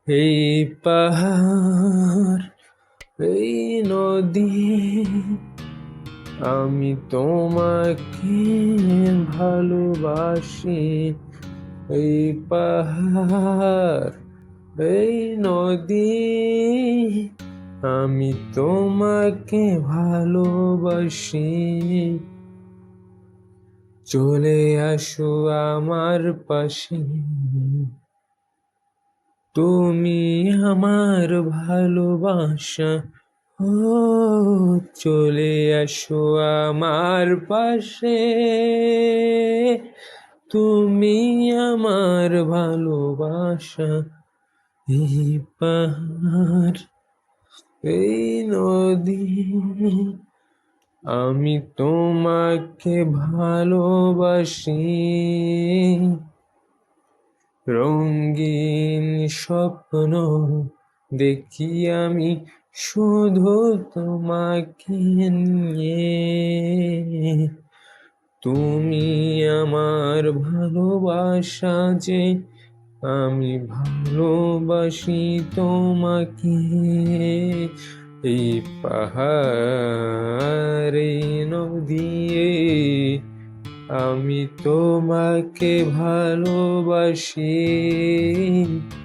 এই পাহাড়, এই নদী, আমি তোমাকে ভালোবাসি। এই পাহাড়, এই নদী, আমি তোমাকে ভালোবাসি। চলে আসো আমার পাশে, তুমি আমার ভালোবাসা। ও চলে আসো আমার পাশে, তুমি আমার ভালোবাসা। এই পাহাড়, এই নদী, আমি তোমাকে ভালোবাসি। রঙিন স্বপ্ন দেখি আমি শুধু তোমাকে নিয়ে। তুমি আমার ভালোবাসা যে, আমি ভালোবাসি তোমাকে। এই পাহাড়, এই নদী, আমি তোমাকে ভালোবাসি।